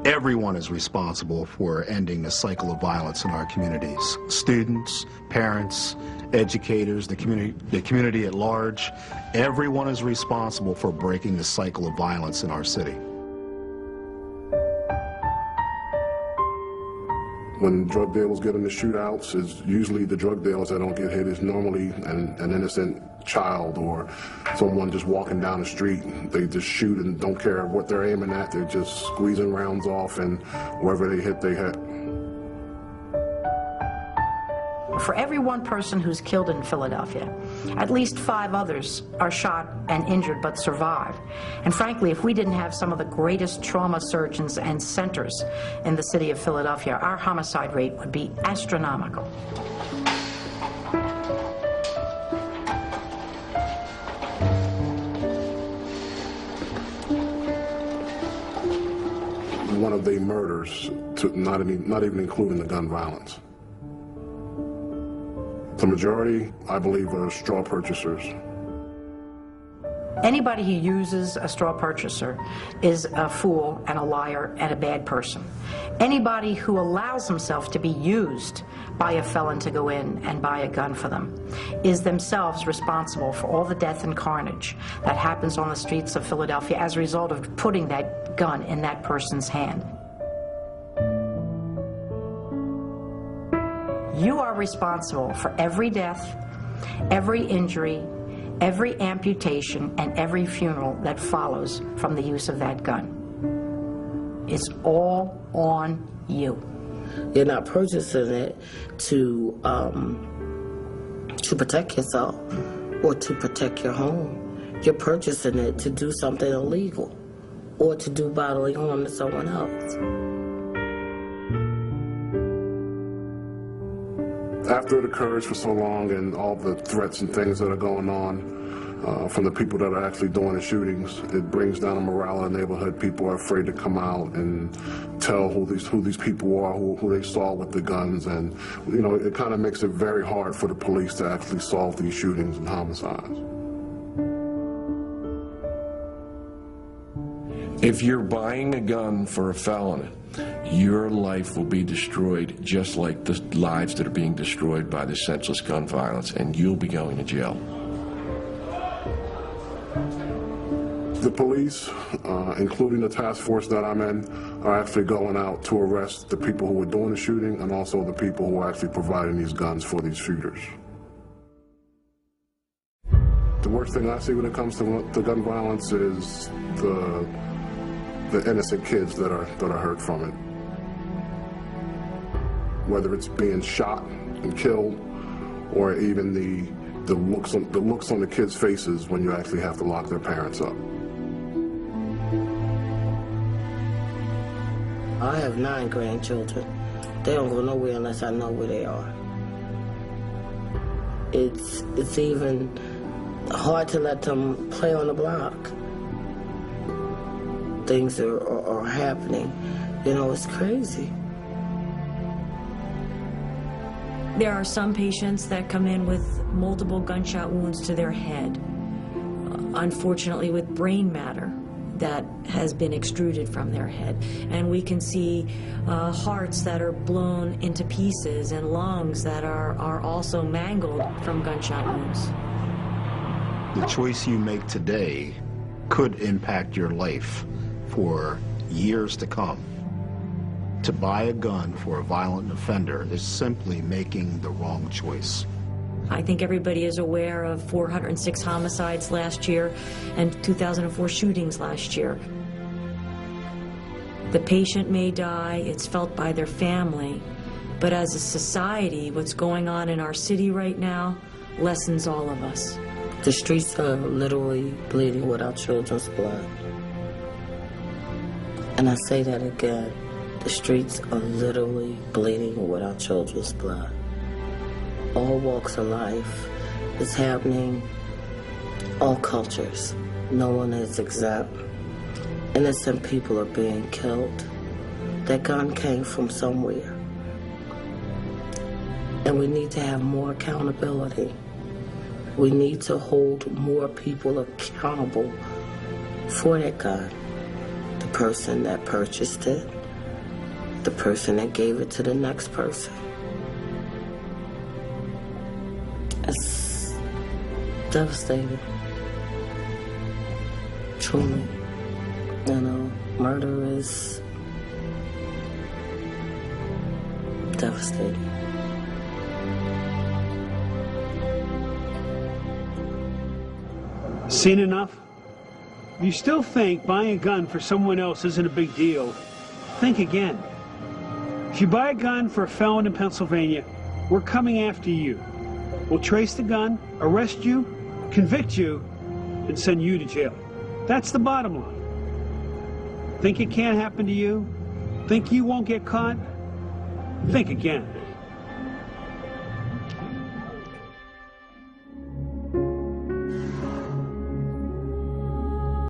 Everyone is responsible for ending the cycle of violence in our communities. Students, parents, educators, the community at large. Everyone is responsible for breaking the cycle of violence in our city. When drug dealers get into shootouts, it's usually the drug dealers that don't get hit. It's normally an innocent child or someone just walking down the street. They just shoot and don't care what they're aiming at. They're just squeezing rounds off, and wherever they hit, they hit. For every one person who's killed in Philadelphia, at least 5 others are shot and injured but survive. And frankly, if we didn't have some of the greatest trauma surgeons and centers in the city of Philadelphia, our homicide rate would be astronomical. One of the murders, not even including the gun violence. The majority, I believe, are straw purchasers. Anybody who uses a straw purchaser is a fool and a liar and a bad person. Anybody who allows himself to be used by a felon to go in and buy a gun for them is themselves responsible for all the death and carnage that happens on the streets of Philadelphia as a result of putting that gun in that person's hand. You are responsible for every death, every injury, every amputation, and every funeral that follows from the use of that gun. It's all on you. You're not purchasing it to protect yourself or to protect your home. You're purchasing it to do something illegal or to do bodily harm to someone else. After it occurs for so long and all the threats and things that are going on from the people that are actually doing the shootings, it brings down the morale in the neighborhood. People are afraid to come out and tell who these people are, who they saw with the guns, and you know, it kind of makes it very hard for the police to actually solve these shootings and homicides. If you're buying a gun for a felon, your life will be destroyed just like the lives that are being destroyed by the senseless gun violence, and you'll be going to jail. The police, including the task force that I'm in, are actually going out to arrest the people who are doing the shooting and also the people who are actually providing these guns for these shooters. The worst thing I see when it comes to gun violence is the innocent kids that are hurt from it. Whether it's being shot and killed, or even the looks on the kids' faces when you actually have to lock their parents up. I have 9 grandchildren. They don't go nowhere unless I know where they are. It's even hard to let them play on the block. Things are happening. You know, it's crazy. There are some patients that come in with multiple gunshot wounds to their head, unfortunately with brain matter that has been extruded from their head. And we can see hearts that are blown into pieces and lungs that are also mangled from gunshot wounds. The choice you make today could impact your life for years to come. To buy a gun for a violent offender is simply making the wrong choice. I think everybody is aware of 406 homicides last year and 2004 shootings last year. The patient may die, it's felt by their family, but as a society, what's going on in our city right now lessens all of us. The streets are literally bleeding with our children's blood. And I say that again. The streets are literally bleeding with our children's blood. All walks of life is happening, all cultures. No one is exempt. Innocent people are being killed. That gun came from somewhere. And we need to have more accountability. We need to hold more people accountable for that gun. The person that purchased it, the person that gave it to the next person. It's devastating. Truly. You know, murder is devastating. Seen enough? If you still think buying a gun for someone else isn't a big deal, think again. If you buy a gun for a felon in Pennsylvania, we're coming after you. We'll trace the gun, arrest you, convict you, and send you to jail. That's the bottom line. Think it can't happen to you? Think you won't get caught? Think again.